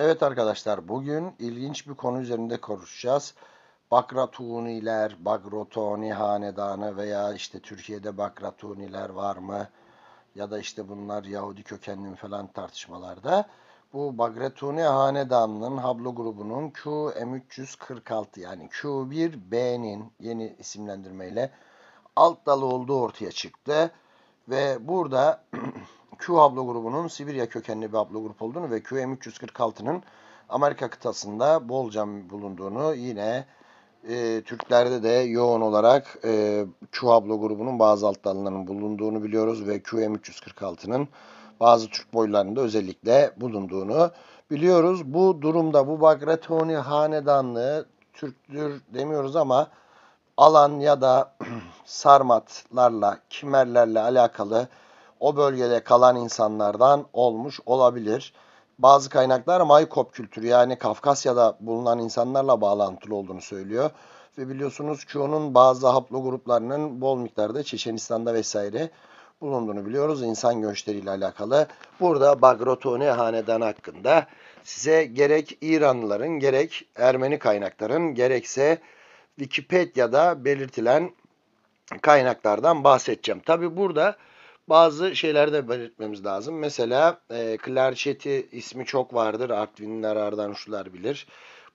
Evet arkadaşlar, bugün ilginç bir konu üzerinde konuşacağız. Bagratuniler, Bagrotoni hanedanı veya işte Türkiye'de Bagratuniler var mı? Ya da işte bunlar Yahudi kökenli mi falan tartışmalarda. Bu Bagratuni hanedanının haplogrubunun QM346 yani Q1B'nin yeni isimlendirmeyle alt dalı olduğu ortaya çıktı. Ve burada Q haplogrubunun Sibirya kökenli bir haplogrup olduğunu ve QM346'nın Amerika kıtasında bolca bulunduğunu yine Türklerde de yoğun olarak Q haplogrubunun bazı alt dallarının bulunduğunu biliyoruz ve QM346'nın bazı Türk boylarında özellikle bulunduğunu biliyoruz. Bu durumda bu Bagratoni hanedanlığı Türktür demiyoruz ama Alan ya da Sarmatlarla, Kimerlerle alakalı o bölgede kalan insanlardan olmuş olabilir. Bazı kaynaklar Maykop kültürü yani Kafkasya'da bulunan insanlarla bağlantılı olduğunu söylüyor. Ve biliyorsunuz ki onun bazı haplogruplarının bol miktarda Çeçenistan'da vesaire bulunduğunu biliyoruz insan göçleriyle alakalı. Burada Bagrotone Hanedanı hakkında size gerek İranlıların gerek Ermeni kaynakların gerekse Wikipedia'da belirtilen kaynaklardan bahsedeceğim. Tabi burada bazı şeyler de belirtmemiz lazım. Mesela Klarçeti ismi çok vardır. Artvinliler, Ardanuşlular bilir.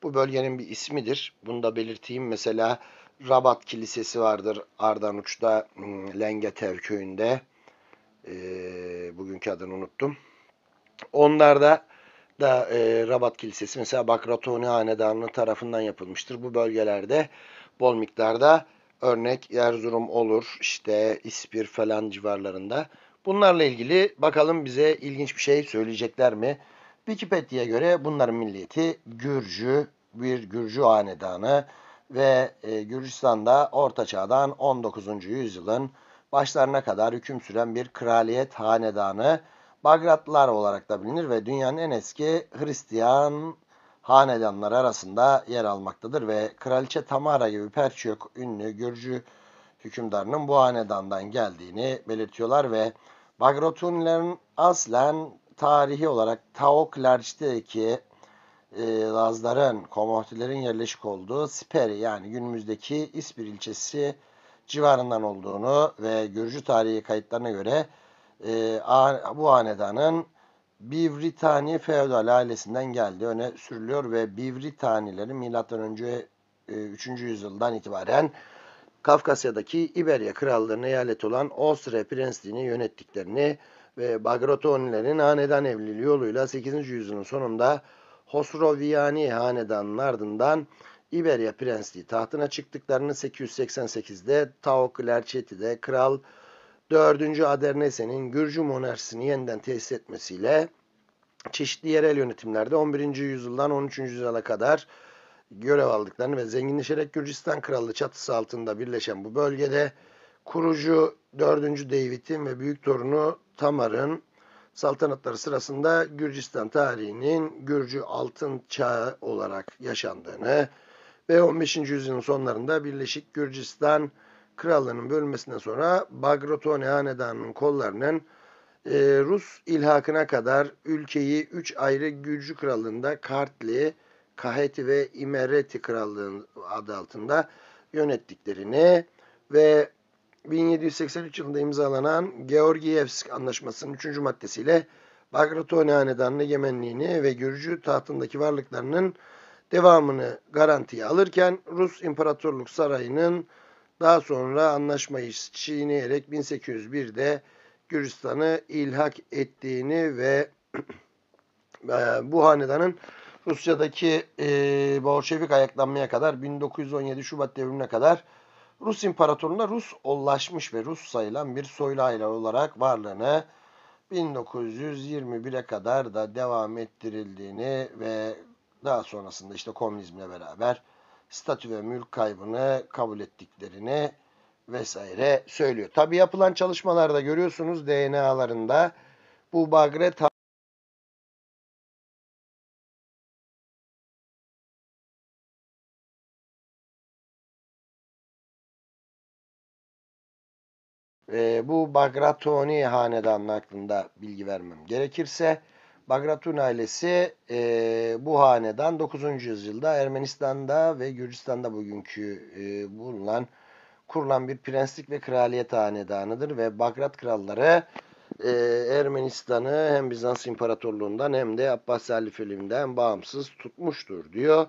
Bu bölgenin bir ismidir. Bunu da belirteyim. Mesela Rabat Kilisesi vardır Ardanuç'ta, Lengetev köyünde. Bugünkü adını unuttum. Onlarda da Rabat Kilisesi mesela Bakratoni Hanedanı tarafından yapılmıştır. Bu bölgelerde bol miktarda örnek Erzurum olur, işte İspir falan civarlarında. Bunlarla ilgili bakalım bize ilginç bir şey söyleyecekler mi? Wikipedia'ya göre bunların milliyeti Gürcü, bir Gürcü hanedanı ve Gürcistan'da Orta Çağ'dan 19. yüzyılın başlarına kadar hüküm süren bir kraliyet hanedanı. Bagratlılar olarak da bilinir ve dünyanın en eski Hristiyan hanedanları arasında yer almaktadır ve Kraliçe Tamara gibi Perçiyok ünlü Gürcü hükümdarının bu hanedandan geldiğini belirtiyorlar ve Bagratunilerin aslen tarihi olarak Taoklarç'taki Lazların, Komahtilerin yerleşik olduğu Siperi yani günümüzdeki İspir ilçesi civarından olduğunu ve Gürcü tarihi kayıtlarına göre bu hanedanın Bivritani feodal ailesinden geldiği öne sürülüyor ve Bivritanilerin M.Ö. 3. yüzyıldan itibaren Kafkasya'daki İberya krallığının eyaleti olan Ostre Prensliğini yönettiklerini ve Bagratonilerin hanedan evliliği yoluyla 8. yüzyılın sonunda Hosroviani hanedanının ardından İberya Prensliği tahtına çıktıklarını 888'de Taoklerçeti'de Kral 4. Adernese'nin Gürcü monarşisini yeniden tesis etmesiyle çeşitli yerel yönetimlerde 11. yüzyıldan 13. yüzyıla kadar görev aldıklarını ve zenginleşerek Gürcistan Krallığı çatısı altında birleşen bu bölgede kurucu 4. David'in ve büyük torunu Tamar'ın saltanatları sırasında Gürcistan tarihinin Gürcü altın çağı olarak yaşandığını ve 15. yüzyılın sonlarında Birleşik Gürcistan Krallığı'nın bölünmesinden sonra Bagrotone Hanedanı'nın kollarının Rus ilhakına kadar ülkeyi 3 ayrı Gürcü krallığında Kartli, Kaheti ve İmereti krallığı adı altında yönettiklerini ve 1783 yılında imzalanan Georgiyevsk Anlaşması'nın 3. maddesiyle Bagratoni Hanedanı'nın egemenliğini ve Gürcü tahtındaki varlıklarının devamını garantiye alırken Rus İmparatorluk Sarayı'nın daha sonra anlaşmayı çiğneyerek 1801'de Gürcistan'ı ilhak ettiğini ve bu hanedanın Rusya'daki Bolşevik ayaklanmaya kadar 1917 Şubat devrimine kadar Rus İmparatorluğu'nda Rus ollaşmış ve Rus sayılan bir soylu aile olarak varlığını 1921'e kadar da devam ettirildiğini ve daha sonrasında işte komünizmle beraber statü ve mülk kaybını kabul ettiklerini vesaire söylüyor. Tabi yapılan çalışmalarda görüyorsunuz DNA'larında bu Bagret bu Bagratoni hanedanı hakkında bilgi vermem gerekirse Bagratun ailesi bu hanedan 9. yüzyılda Ermenistan'da ve Gürcistan'da bugünkü kurulan bir prenslik ve kraliyet hanedanıdır ve Bagrat kralları Ermenistan'ı hem Bizans İmparatorluğundan hem de Abbasi halifeliğinden bağımsız tutmuştur diyor.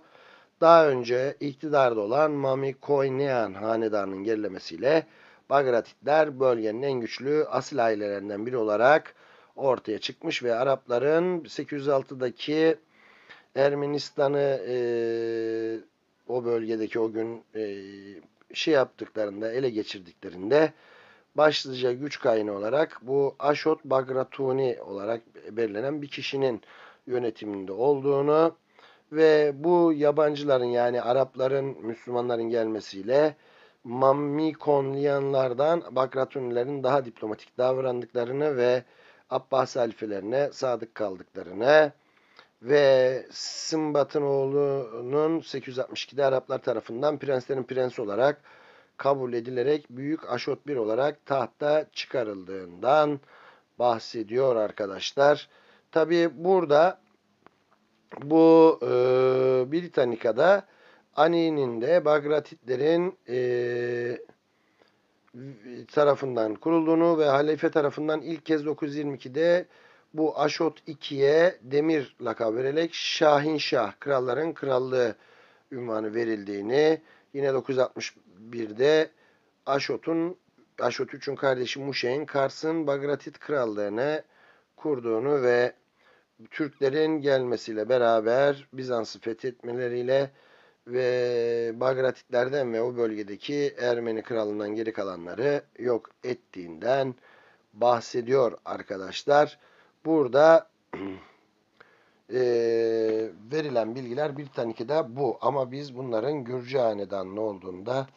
Daha önce iktidarda olan Mamikonian hanedanının gerilemesiyle Bagratitler bölgenin en güçlü asil ailelerinden biri olarak ortaya çıkmış ve Arapların 806'daki Ermenistan'ı o bölgedeki o gün yaptıklarında, ele geçirdiklerinde başlıca güç kaynağı olarak bu Aşot Bagratuni olarak belirlenen bir kişinin yönetiminde olduğunu ve bu yabancıların yani Arapların, Müslümanların gelmesiyle Mammikonliyanlardan Bagratunilerin daha diplomatik davrandıklarını ve Abbasi halifelerine sadık kaldıklarını ve Sımbat'ın oğlunun 862'de Araplar tarafından prenslerin prensi olarak kabul edilerek Büyük Aşot I olarak tahta çıkarıldığından bahsediyor arkadaşlar. Tabi burada bu Britannica'da Ani'nin de Bagratitlerin tarafından kurulduğunu ve halife tarafından ilk kez 922'de bu Aşot II'ye Demir lakabı verilerek Şahinşah, kralların krallığı ünvanı verildiğini, yine 961'de Aşot III'ün kardeşi Muşe'nin Kars'ın Bagratit krallığını kurduğunu ve Türklerin gelmesiyle beraber Bizans'ı fethetmeleriyle ve Bagratitlerden ve o bölgedeki Ermeni krallığından geri kalanları yok ettiğinden bahsediyor arkadaşlar. Burada verilen bilgiler Britannica'da bu. Ama biz bunların Gürcü hanedanlı olduğunu da